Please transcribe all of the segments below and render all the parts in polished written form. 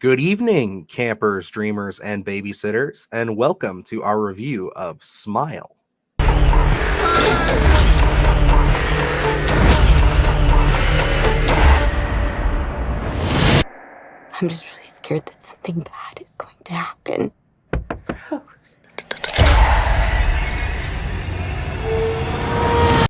Good evening, campers, dreamers, and babysitters, and welcome to our review of Smile. I'm just really scared that something bad is going to happen.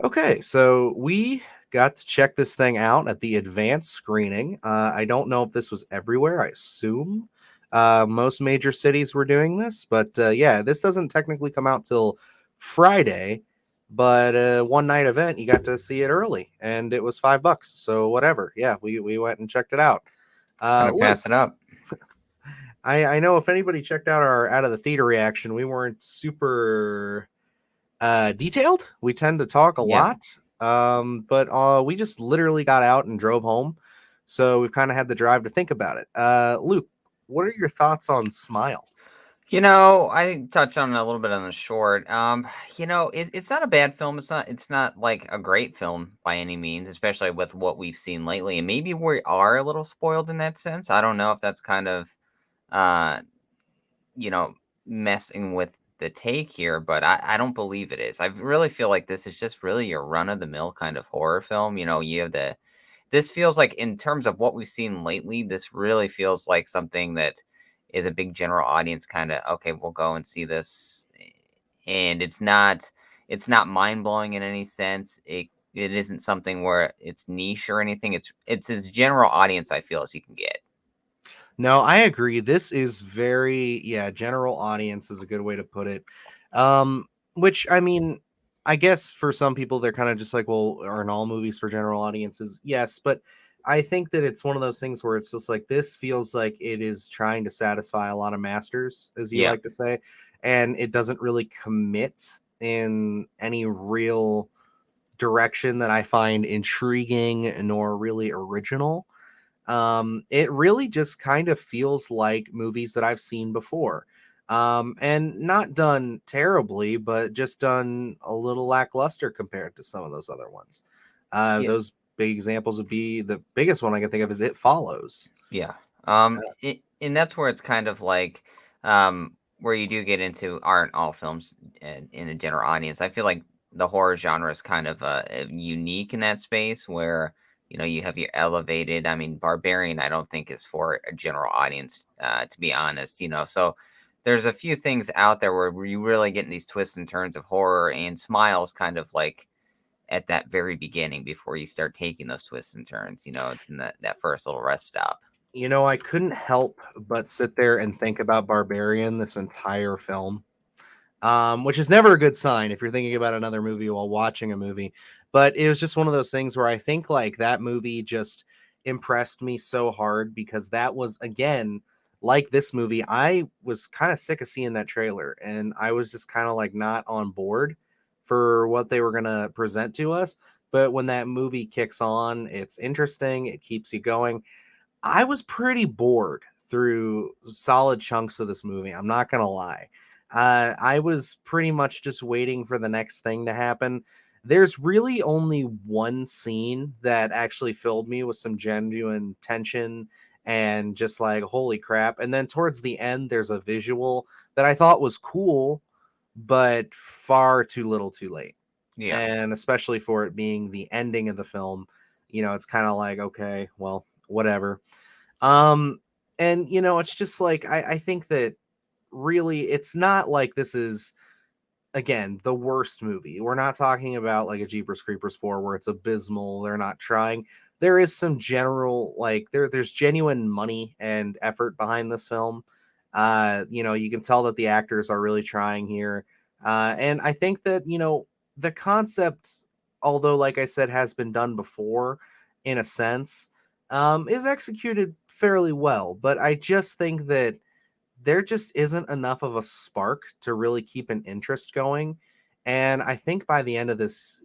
Okay, so we got to check this thing out at the advanced screening. I don't know if this was everywhere. I assume most major cities were doing this, but yeah, this doesn't technically come out till Friday. But one night event, you got to see it early, and it was $5. So whatever. Yeah, we went and checked it out. Couldn't Luke, pass it up. I know if anybody checked out our out of the theater reaction, we weren't super detailed. We tend to talk a Yeah. lot, but we just literally got out and drove home, so we've kind of had the drive to think about it. Luke, what are your thoughts on Smile? I touched on it a little bit on the short. It's not a bad film. It's not like a great film by any means, especially with what we've seen lately. And maybe we are a little spoiled in that sense. I don't know if that's kind of uh, you know, messing with the take here, but I don't believe it is. I really feel like this is just really your run of the mill kind of horror film. You have this feels like, in terms of what we've seen lately, this really feels like something that is a big general audience kind of, okay, we'll go and see this. And it's not mind-blowing in any sense. It isn't something where it's niche or anything. It's as general audience I feel as you can get. No, I agree. This is very general audience is a good way to put it. Which I mean, I guess for some people they're kind of just like, well, aren't all movies for general audiences? Yes, but I think that it's one of those things where it's just like this feels like it is trying to satisfy a lot of masters, as you Yeah. like to say, and it doesn't really commit in any real direction that I find intriguing nor really original. It really just kind of feels like movies that I've seen before. And not done terribly, but just done a little lackluster compared to some of those other ones. Yeah. Those big examples would be the biggest one I can think of is It Follows. Yeah. Uh, And that's where it's kind of like, where you do get into, aren't all films in a general audience. I feel like the horror genre is kind of unique in that space where, you have your elevated, I mean, Barbarian, I don't think is for a general audience, to be honest. So there's a few things out there where you really get in these twists and turns of horror, and Smiles kind of like at that very beginning before you start taking those twists and turns. It's in that first little rest stop. I couldn't help but sit there and think about Barbarian this entire film. Which is never a good sign if you're thinking about another movie while watching a movie. But it was just one of those things where I think like that movie just impressed me so hard because that was again like this movie. I was kind of sick of seeing that trailer and I was just kind of like not on board for what they were gonna present to us. But when that movie kicks on, it's interesting, it keeps you going. I was pretty bored through solid chunks of this movie. I'm not gonna lie. I was pretty much just waiting for the next thing to happen. There's really only one scene that actually filled me with some genuine tension and just like holy crap. And then towards the end, there's a visual that I thought was cool, but far too little, too late. Yeah. And especially for it being the ending of the film, it's kind of like okay, well, whatever. um and it's just like I think that really it's not like this is again the worst movie. We're not talking about like a Jeepers Creepers 4 where it's abysmal, they're not trying. There is some general like there's genuine money and effort behind this film. You can tell that the actors are really trying here. And I think that the concept, although like I said has been done before in a sense, is executed fairly well, but I just think that there just isn't enough of a spark to really keep an interest going. And I think by the end of this,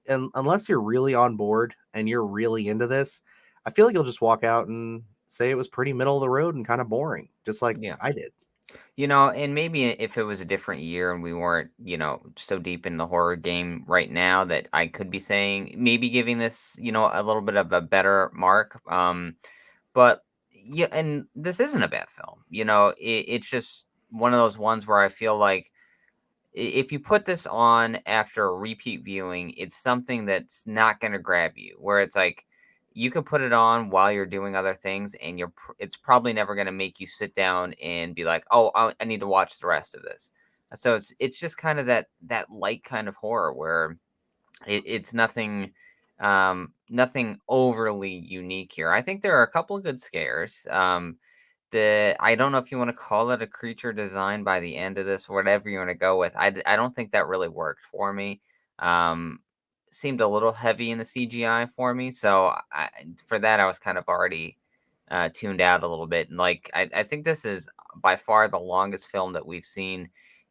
unless you're really on board and you're really into this, I feel like you'll just walk out and say it was pretty middle of the road and kind of boring, just like Yeah. I did. And maybe if it was a different year and we weren't, so deep in the horror game right now, that I could be saying maybe giving this, a little bit of a better mark. But yeah, and this isn't a bad film. It's just one of those ones where I feel like if you put this on after a repeat viewing, it's something that's not going to grab you. Where it's like you can put it on while you're doing other things, and it's probably never going to make you sit down and be like, "Oh, I need to watch the rest of this." So it's just kind of that light kind of horror where it's nothing overly unique here. I think there are a couple of good scares. I don't know if you want to call it a creature design by the end of this, whatever you want to go with. I don't think that really worked for me. Um, Seemed a little heavy in the CGI for me, so for that I was kind of already tuned out a little bit. And like I think this is by far the longest film that we've seen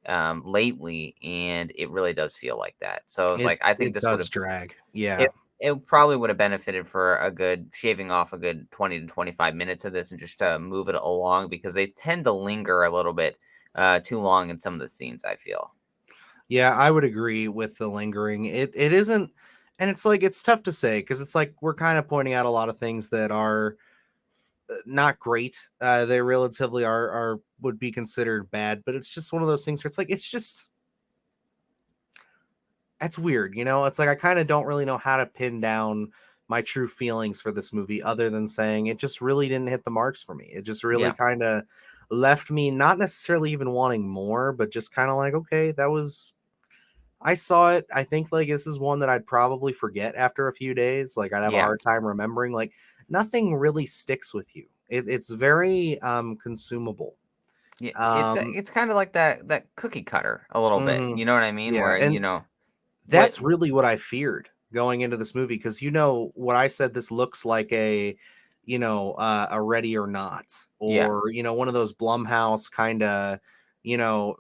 lately, and it really does feel like that. So it's It like I think it this would does have drag. Yeah. it it probably would have benefited for a good shaving off a good 20 to 25 minutes of this and just to move it along because they tend to linger a little bit too long in some of the scenes, I feel. Yeah, I would agree with the lingering. It isn't, and it's like it's tough to say because it's like we're kind of pointing out a lot of things that are not great. They relatively are would be considered bad, but it's just one of those things where it's like it's just that's weird, you know? It's like I kind of don't really know how to pin down my true feelings for this movie other than saying it just really didn't hit the marks for me. It just really Yeah. kind of left me not necessarily even wanting more, but just kind of like, okay, that was I saw it. I think like this is one that I'd probably forget after a few days. Like I'd have a Yeah. hard time remembering. Like nothing really sticks with you. It's very consumable. Yeah. Um It's kind of like that cookie cutter a little bit. mhm. You know what I mean? Yeah, Where, and what that's really what I feared going into this movie because you know what I said this looks like a Ready or Not yeah. or one of those Blumhouse kind of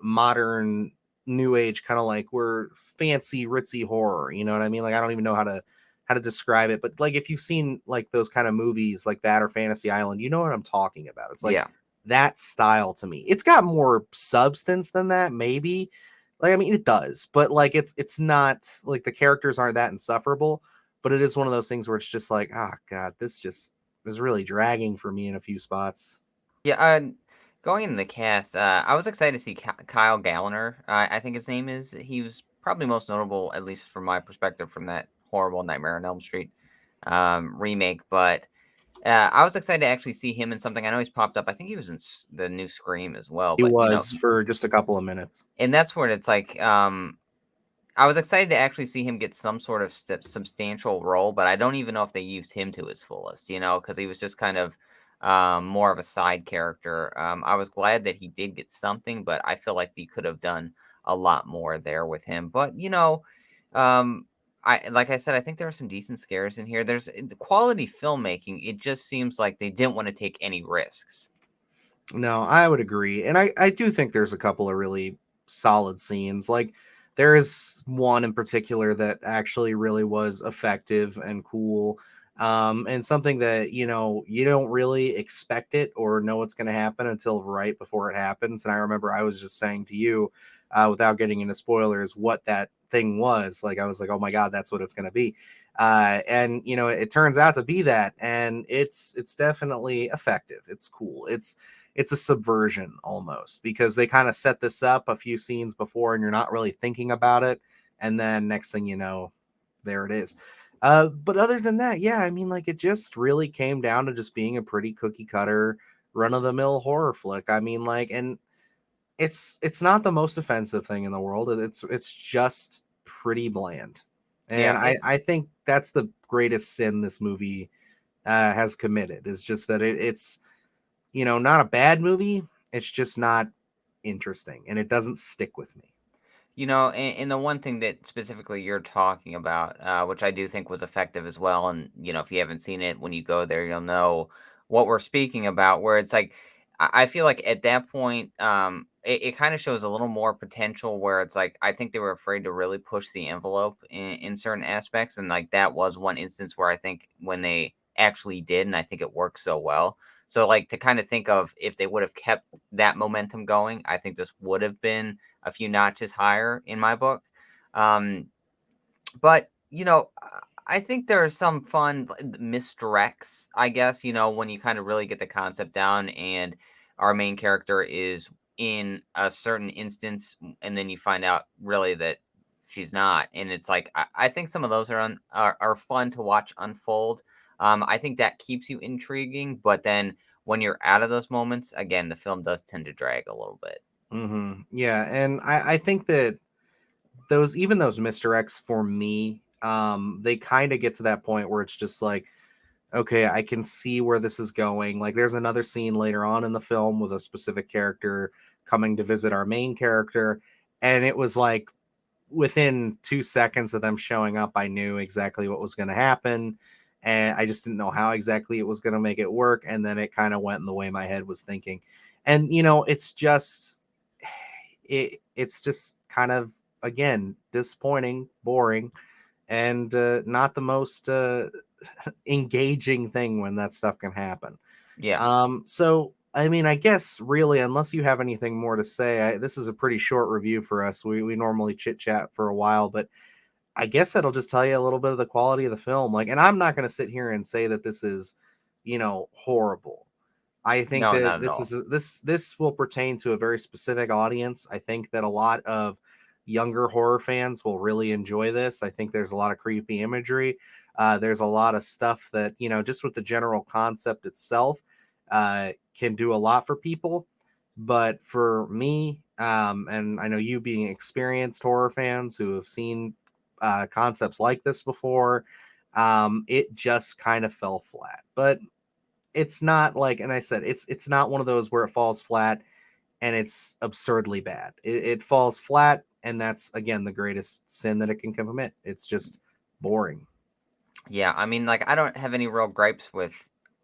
modern new age kind of like we're fancy ritzy horror, you know what I mean? Like I don't even know how to describe it, but like if you've seen like those kind of movies like that or Fantasy Island, you know what I'm talking about. It's like Yeah. that style to me. It's got more substance than that maybe, like, I mean, it does, but like it's not like the characters aren't that insufferable, but it is one of those things where it's just like, oh god, this just is really dragging for me in a few spots. Yeah, going into the cast, I was excited to see Kyle Gallner. I think his name is. He was probably most notable, at least from my perspective, from that horrible Nightmare on Elm Street remake. But I was excited to actually see him in something. I know he's popped up. I think he was in the new Scream as well. He But was for just a couple of minutes. and that's where it's like, I was excited to actually see him get some sort of substantial role, but I don't even know if they used him to his fullest, because he was just kind of more of a side character. I was glad that he did get something, but I feel like he could have done a lot more there with him. But um, I like I said, I think there are some decent scares in here. There's the quality filmmaking. It just seems like they didn't want to take any risks. No, I would agree. And I do think there's a couple of really solid scenes. Like there is one in particular that actually really was effective and cool. And something that, you don't really expect it or know what's going to happen until right before it happens. And I remember I was just saying to you, without getting into spoilers, what that thing was. Like I was like, oh my God, that's what it's going to be. And it turns out to be that. And it's definitely effective. It's cool. It's a subversion almost because they kind of set this up a few scenes before and you're not really thinking about it, and then next thing you know, there it is. But other than that, yeah, I mean, like it just really came down to just being a pretty cookie cutter run of the mill horror flick. I mean, like, and it's not the most offensive thing in the world. It's just pretty bland, and Yeah, I think that's the greatest sin this movie has committed is just that it's not a bad movie. It's just not interesting and it doesn't stick with me. and the one thing that specifically you're talking about, which I do think was effective as well, and if you haven't seen it, when you go there, you'll know what we're speaking about. Where it's like, I feel like at that point, it kind of shows a little more potential. Where it's like, I think they were afraid to really push the envelope in certain aspects, and like that was one instance where I think when they actually did, and I think it worked so well. So like to kind of think of if they would have kept that momentum going, I think this would have been a few notches higher in my book. Um, but I think there are some fun misdirects, I guess, when you kind of really get the concept down and our main character is in a certain instance, and then you find out really that she's not. And it's like, I think some of those are fun to watch unfold. I think that keeps you intriguing, but then when you're out of those moments, again, the film does tend to drag a little bit. Yeah, and I think that those misdirects for me, they kind of get to that point where it's just like, okay, I can see where this is going. Like, there's another scene later on in the film with a specific character coming to visit our main character, and it was like within 2 seconds of them showing up, I knew exactly what was going to happen, and I just didn't know how exactly it was going to make it work. And then it kind of went in the way my head was thinking, and it's just it's just kind of, again, disappointing, boring, and not the most engaging thing when that stuff can happen. Yeah. So I mean, I guess really, unless you have anything more to say, this is a pretty short review for us. We normally chit chat for a while, but I guess that'll just tell you a little bit of the quality of the film. Like, and I'm not going to sit here and say that this is, horrible. I think No, that not at all. this will pertain to a very specific audience. I think that a lot of younger horror fans will really enjoy this. I think there's a lot of creepy imagery. There's a lot of stuff that, just with the general concept itself, can do a lot for people. But for me, and I know you being experienced horror fans who have seen concepts like this before, it just kind of fell flat. But it's not like, and I said, it's not one of those where it falls flat and it's absurdly bad. It falls flat, and that's, again, the greatest sin that it can commit. It's just boring. Yeah, I mean, like, I don't have any real gripes with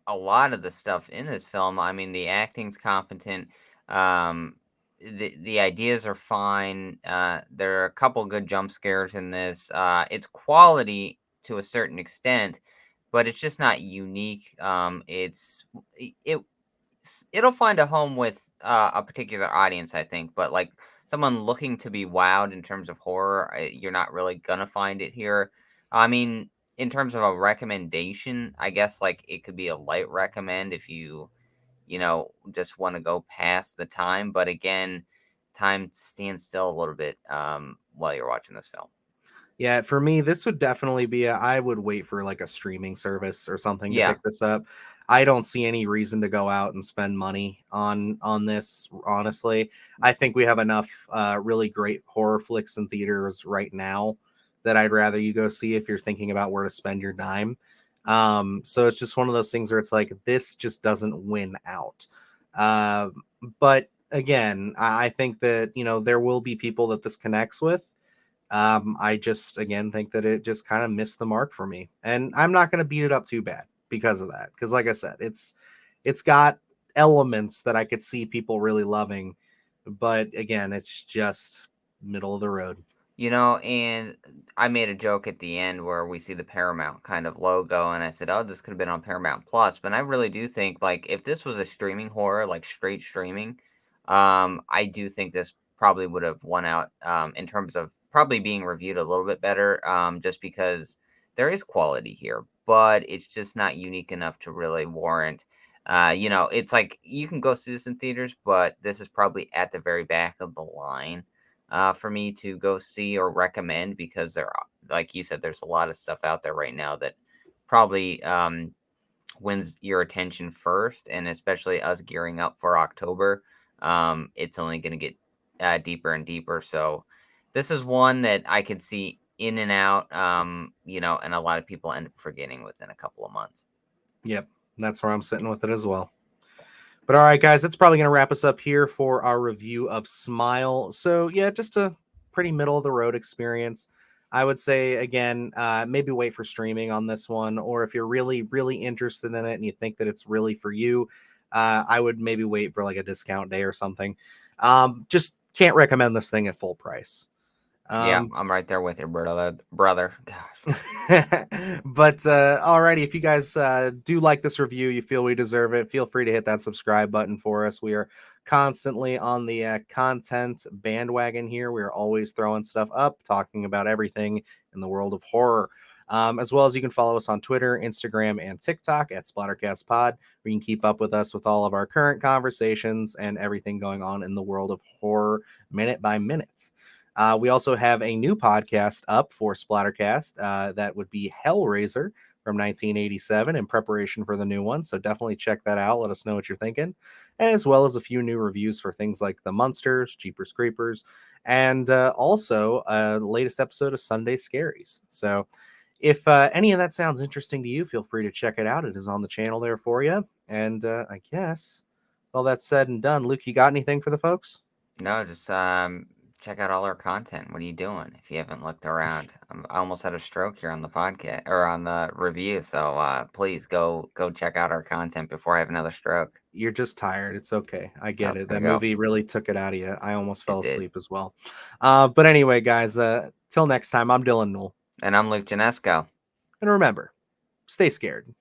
a lot of the stuff in this film. I mean, the acting's competent. Um, the ideas are fine. There are a couple good jump scares in this. It's quality to a certain extent, but it's just not unique. It it'll find a home with a particular audience, I think. But like someone looking to be wowed in terms of horror, you're not really gonna find it here. I mean, in terms of a recommendation, I guess like it could be a light recommend if just want to go past the time. But again, time stands still a little bit while you're watching this film. Yeah, for me, this would definitely be I would wait for like a streaming service or something to Yeah, pick this up. I don't see any reason to go out and spend money on this, honestly. I think we have enough really great horror flicks in theaters right now that I'd rather you go see if you're thinking about where to spend your dime. So it's just one of those things where it's like this just doesn't win out. Uh, but again, I think that there will be people that this connects with. I just, again, think that it just kind of missed the mark for me, and I'm not going to beat it up too bad because of that. Because, like I said, it's got elements that I could see people really loving, but again, it's just middle of the road. and I made a joke at the end where we see the Paramount kind of logo, and I said, "Oh, this could have been on Paramount Plus." But I really do think, like, if this was a streaming horror, like straight streaming, I do think this probably would have won out in terms of probably being reviewed a little bit better, just because there is quality here, but it's just not unique enough to really warrant. It's like you can go see this in theaters, but this is probably at the very back of the line for me to go see or recommend because like you said, there's a lot of stuff out there right now that probably wins your attention first, and especially us gearing up for October. It's only going to get deeper and deeper. So this is one that I could see in and out, and a lot of people end up forgetting within a couple of months. Yep, that's where I'm sitting with it as well. But all right, guys, that's probably going to wrap us up here for our review of Smile. So yeah, just a pretty middle of the road experience. I would say, again, maybe wait for streaming on this one, or if you're really, really interested in it and you think that it's really for you, I would maybe wait for like a discount day or something. Just can't recommend this thing at full price. Yeah, Um, I'm right there with you, brother. Gosh. but alrighty, if you guys do like this review, you feel we deserve it, feel free to hit that subscribe button for us. We are constantly on the content bandwagon here. We are always throwing stuff up, talking about everything in the world of horror. As well as you can follow us on Twitter, Instagram, and TikTok at SplattercastPod, where you can keep up with us with all of our current conversations and everything going on in the world of horror minute by minute. We also have a new podcast up for Splattercast. That would be Hellraiser from 1987 in preparation for the new one. So definitely check that out. Let us know what you're thinking, as well as a few new reviews for things like The Munsters, Jeepers Creepers, and also a latest episode of Sunday Scaries. So if any of that sounds interesting to you, feel free to check it out. It is on the channel there for you. And I guess all that said and done, Luke, you got anything for the folks? No, just check out all our content. What are you doing if you haven't looked around? I almost had a stroke here on the podcast or on the review, so please go check out our content before I have another stroke. You're just tired. It's okay. I That's how get it's it. gonna That go. movie really took it out of you. I almost fell It did. asleep as well. But anyway, guys, till next time, I'm Dylan Newell. And I'm Luke Janesco. And remember, stay scared.